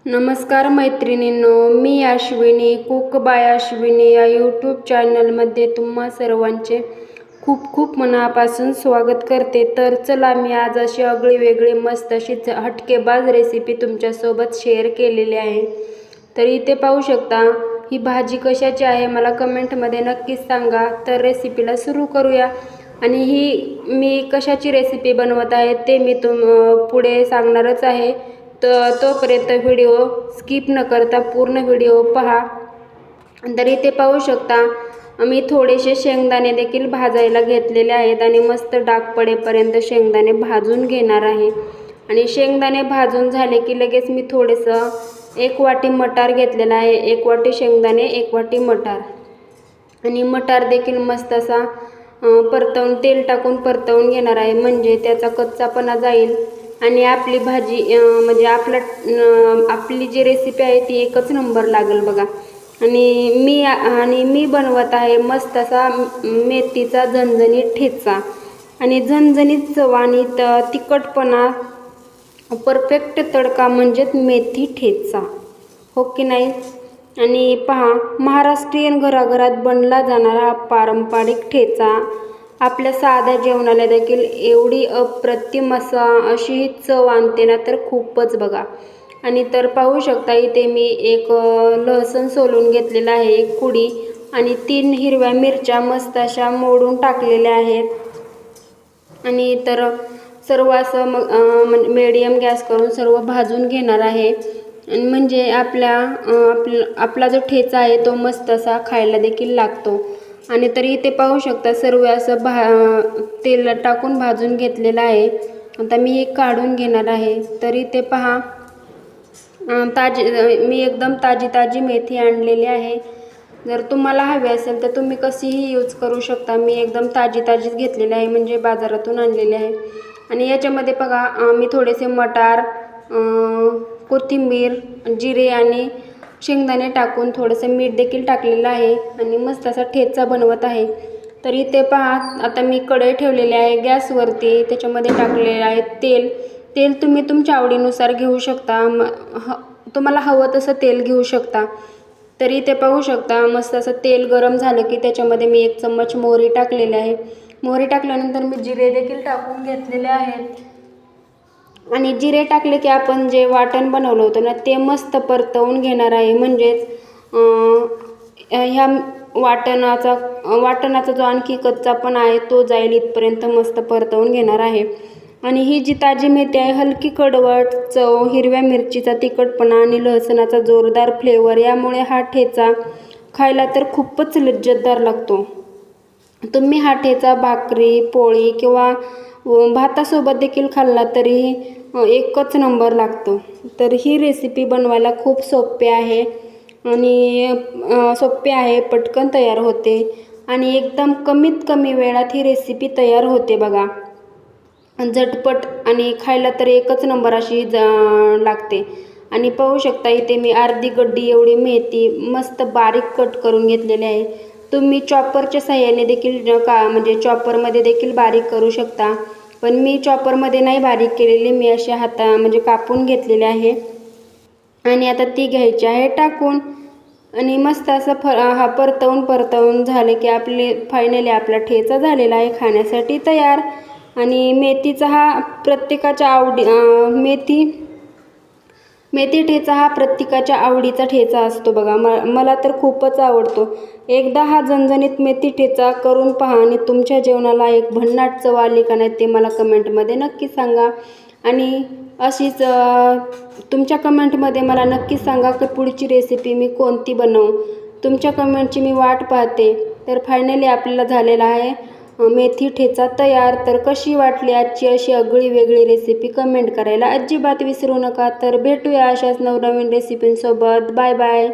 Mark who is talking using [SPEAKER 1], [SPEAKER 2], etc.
[SPEAKER 1] नमस्कार मैत्रिणींनो, मी Ashwini cook bye Ashwini या यूट्यूब चॅनलमध्ये तुम्हा सर्वांचे खूप खूप मनापासून स्वागत करते। तर चला, मी आज अशी आगळी वेगळी मस्त अशी हटकेबाज रेसिपी तुमच्यासोबत शेअर केलेली आहे। तर इथे पाहू शकता, ही भाजी कशाची आहे मला कमेंटमध्ये नक्कीच सांगा। तर रेसिपीला सुरू करूया। आणि ही मी कशाची रेसिपी बनवत आहे ते मी पुढे सांगणारच आहे। तोपर्यंत व्हिडिओ स्किप न करता पूर्ण व्हिडिओ पहा। तर इथे पाहू शकता, मी थोडेसे शेंगदाणे देखील भाजायला घेतलेले आहेत आणि मस्त डाग पडेपर्यंत शेंगदाणे भाजून घेणार आहे। आणि शेंगदाणे भाजून झाले की लगेच मी थोडेसं 1 वाटी मटार घेतलेला आहे। 1 वाटी शेंगदाणे, 1 वाटी मटार। आणि मटार देखील मस्त असा परतवून तेल टाकून परतवून घेणार आहे, म्हणजे त्याचा कच्चापणा जाईल आणि आपली भाजी म्हणजे आपली जी रेसिपी आहे ती एकच नंबर लागेल बघा। आणि मी बनवत आहे मस्त असा मेथीचा झणझणीत ठेचा। आणि झणझणीत चव आणि तिखटपणा परफेक्ट तडका म्हणजेच मेथी ठेचा, हो की नाही। आणि पहा, महाराष्ट्रीयन घराघरात बनला जाणारा पारंपरिक ठेचा आपल्या साध्या जेवणाला देखील एवढी अप्रतिम अशी चव आणते ना, तर खूपच बघा। आणि तर पाहू शकता, इथे मी एक लसूण सोलून घेतलेला आहे, 1 कुडी, आणि 3 हिरव्या मिरच्या मस्त अशा मोडून टाकलेल्या आहेत। आणि तर सर्व असं मीडियम गॅस करून सर्व भाजून घेणार आहे। म्हणजे आपला जो ठेचा आहे तो मस्त असा खायला देखील लागतो। आणि तरी इथे पाहू शकता, सर्व असं तेल टाकून भाजून घेतलेलं आहे। आता मी हे काढून घेणार आहे। तर इथे पहा, मी एकदम ताजी मेथी आणलेली आहे। जर तुम्हाला हवे असेल तर तुम्ही कशीही यूज करू शकता। मी एकदम ताजीच घेतलेली आहे, म्हणजे बाजारातून आणलेली आहे। आणि याच्यामध्ये बघा, मी थोडेसे मटार, कोथिंबीर, जिरे आणि शेंगदाणे टाकून थोडंसं मीठ देखील टाकलेलं आहे आणि मस्त असा ठेचा बनवत आहे। तर इथे पहा, आता मी कढई ठेवलेली आहे गॅसवरती, त्याच्यामध्ये टाकलेले आहे तेल तुम्ही तुमच्या आवडीनुसार घेऊ शकता, तुम्हाला हवं तसं तेल घेऊ शकता। तर इथे पाहू शकता, मस्त असं तेल गरम झालं की त्याच्यामध्ये मी 1 चम्मच मोहरी टाकलेली आहे। मोहरी टाकल्यानंतर मी जिरे देखील टाकून घेतलेले आहेत। आणि जिरे टाकले की आपण जे वाटण बनवलं होतं ना, ते मस्त परतवून घेणार आहे, म्हणजेच ह्या वाटणाचा जो आणखी कच्चापणा आहे तो जाईल इथपर्यंत मस्त परतवून घेणार आहे। आणि ही जी ताजी मेथी आहे, हलकी कडवट चव, हिरव्या मिरचीचा तिखटपणा आणि लसणाचा जोरदार फ्लेवर, यामुळे हा ठेचा खायला तर खूपच लज्जतदार लागतो। तुम्ही हा ठेचा भाकरी, पोळी किंवा भातासोबत देखील खाल्ला तरी एकच नंबर लागतो। तर ही रेसिपी बनवायला खूप सोपी आहे, पटकन तयार होते आणि एकदम कमीत कमी वेळात ही रेसिपी तयार होते बघा। झटपट आणि खायला तर एकच नंबर अशी लागते। आणि पाहू शकता, इथे मी अर्धी गड्डी एवढी मेथी मस्त बारीक कट करून घेतलेली आहे। तुम्ही चॉपरच्या साहाय्याने देखील म्हणजे चॉपरमध्ये देखील बारीक करू शकता, पण मी चॉपरमध्ये नाही बारीक केलेली, मी अशा म्हणजे कापून घेतलेले आहे। आणि आता ती घ्यायची आहे टाकून, आणि मस्त असं परतवून झाले की फायनली आपला ठेचा झालेला आहे, खाण्यासाठी तयार। आणि मेथीचा हा प्रत्येकाच्या मेथी ठेचा हा प्रत्येकाच्या आवडीचा ठेचा असतो बघा। मला तर खूपच आवडतो। एकदा हा झणझणीत मेथी ठेचा करून पहा आणि तुमच्या जेवणाला एक भन्नाट चव आली का नाही ते मला कमेंटमध्ये नक्की सांगा। आणि अशीच तुमच्या कमेंटमध्ये मला नक्की सांगा की पुढची रेसिपी मी कोणती बनवू, तुमच्या कमेंटची मी वाट पाहते। तर फायनली आपल्याला झालेला आहे मेथी ठेचा तयार। तर कशी वाटली आजची अशी आगळी वेगळी रेसिपी कमेंट करायला अजिबात विसरू नका। तर भेटूया अशाच नवनवीन रेसिपींसोबत। Bye bye.